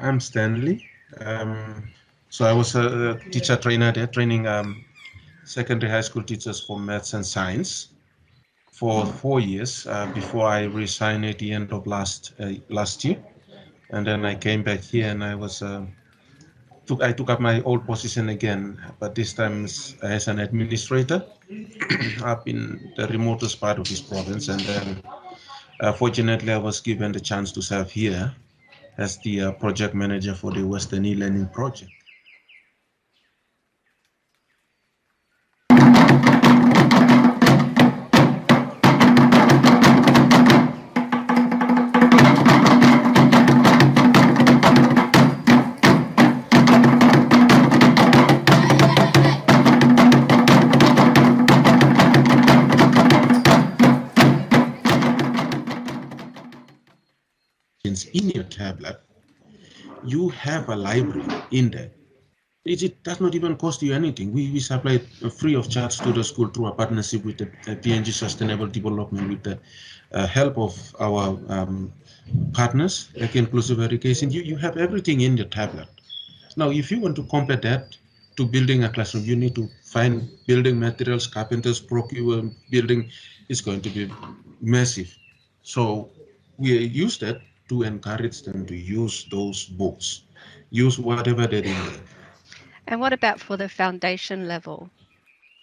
I'm Stanley. So I was a teacher trainer there, training secondary high school teachers for maths and science for 4 years before I resigned at the end of last year. And then I came back here and I took up my old position again, but this time as an administrator up in the remotest part of this province. And then fortunately, I was given the chance to serve here as the project manager for the Western eLearning project. In your tablet, you have a library in there. It does not even cost you anything. We supply it free of charge to the school through a partnership with the PNG Sustainable Development with the help of our partners like Inclusiv Education. You have everything in your tablet. Now, if you want to compare that to building a classroom, you need to find building materials, carpenters, procure building. It's going to be massive. So we use that to encourage them to use those books, use whatever they need. And what about for the foundation level?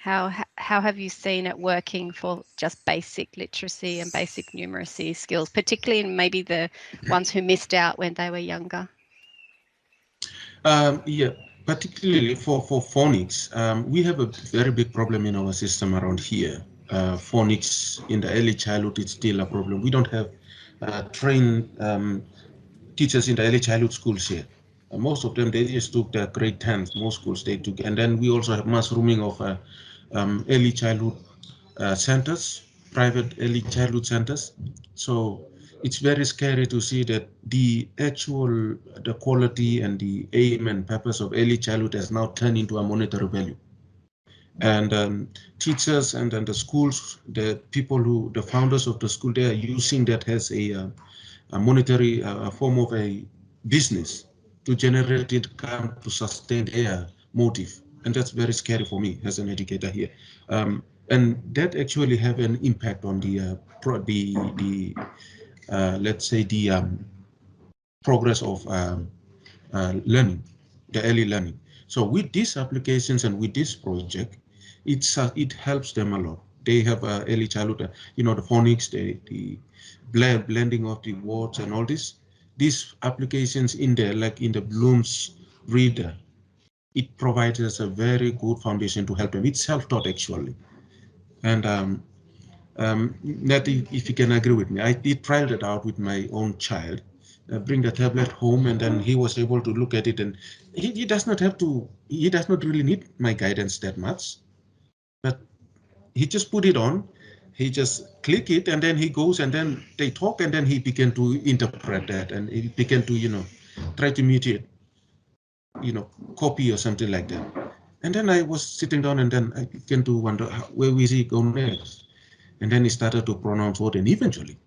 How have you seen it working for just basic literacy and basic numeracy skills, particularly in maybe the ones who missed out when they were younger? Yeah, particularly for phonics, we have a very big problem in our system around here. Phonics in the early childhood is still a problem. We don't have trained teachers in the early childhood schools here. Most of them, they just took the grade 10, most schools they took. And then we also have mass rooming of early childhood centers, private early childhood centers. So it's very scary to see that the quality and the aim and purpose of early childhood has now turned into a monetary value. And teachers and then the schools, the people the founders of the school, they are using that as a monetary form of a business to generate income to sustain their motive. And that's very scary for me as an educator here. And that actually have an impact on the let's say the progress of learning, the early learning. So with these applications and with this project, it helps them a lot. They have early childhood, the phonics, the blending of the words and all this. These applications in there, like in the Bloom's reader, it provides us a very good foundation to help them. It's self-taught actually. And that if you can agree with me, I did tried it out with my own child. Bring the tablet home, and then he was able to look at it, and he does not really need my guidance that much, but he just put it on, he just click it, and then he goes, and then they talk, and then he began to interpret that, and he began to try to mutate, copy or something like that. And then I was sitting down, and then I began to wonder, where will he go next? And then he started to pronounce words, and eventually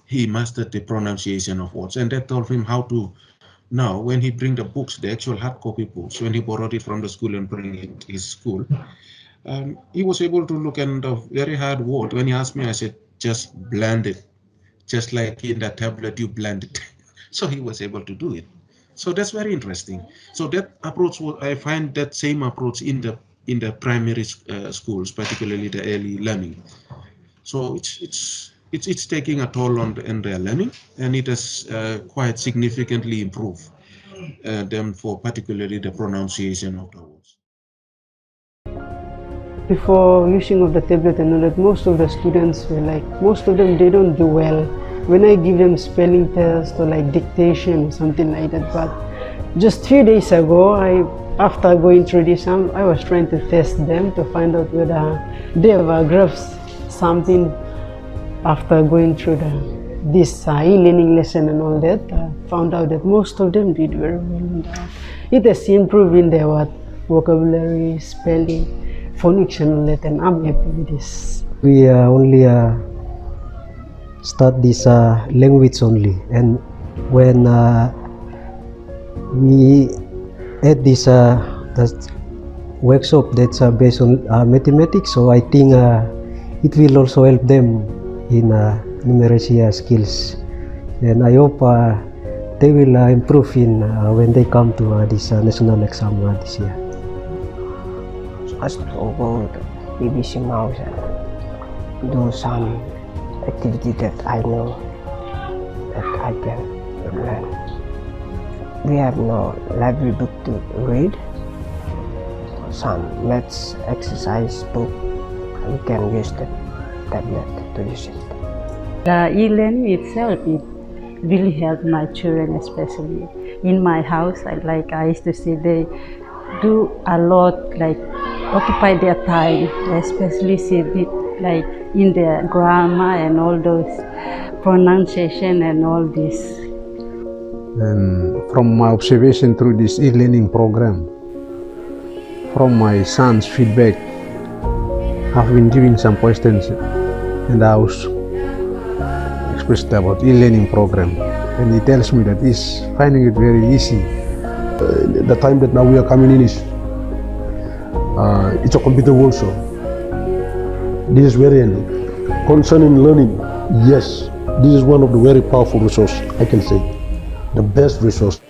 he mastered the pronunciation of words, and that taught him how to. Now, when he bring the books, the actual hard copy books, when he borrowed it from the school and bring it to his school, he was able to look at a very hard word. When he asked me, I said, just blend it, just like in the tablet, you blend it. So he was able to do it. So that's very interesting. So that approach, I find that same approach in the primary schools, particularly the early learning. So it's taking a toll on their learning, and it has quite significantly improved them for particularly the pronunciation of the words. Before using of the tablet and all that, most of the students were like, most of them, they don't do well when I give them spelling test or like dictation or something like that. But just 3 days ago, after going through this, I was trying to test them to find out whether they have grasped something after going through this e-learning lesson and all that. Found out that most of them did very well. It has improved in their vocabulary, spelling, phonics and all that, and I'm happy with this. We only start this language only, and when we had this workshop that's based on mathematics, so I think it will also help them in numeracy skills, and I hope they will improve in when they come to this national exam this year. Just to go to BBC Mouse and do some activity that I know that I can learn. We have no library book to read, some maths exercise book. We can use the tablet to use it. The e-learning itself, it really helped my children, especially in my house. I used to see they do a lot, like occupy their time, especially see like in their grammar and all those pronunciation and all this. And from my observation through this e-learning program, from my son's feedback, I've been giving some questions and I was expressed about e-learning program, and he tells me that he's finding it very easy. The time that now we are coming in is it's a computer world, so this is very handy. Concerning learning, yes, this is one of the very powerful resources, I can say, the best resource.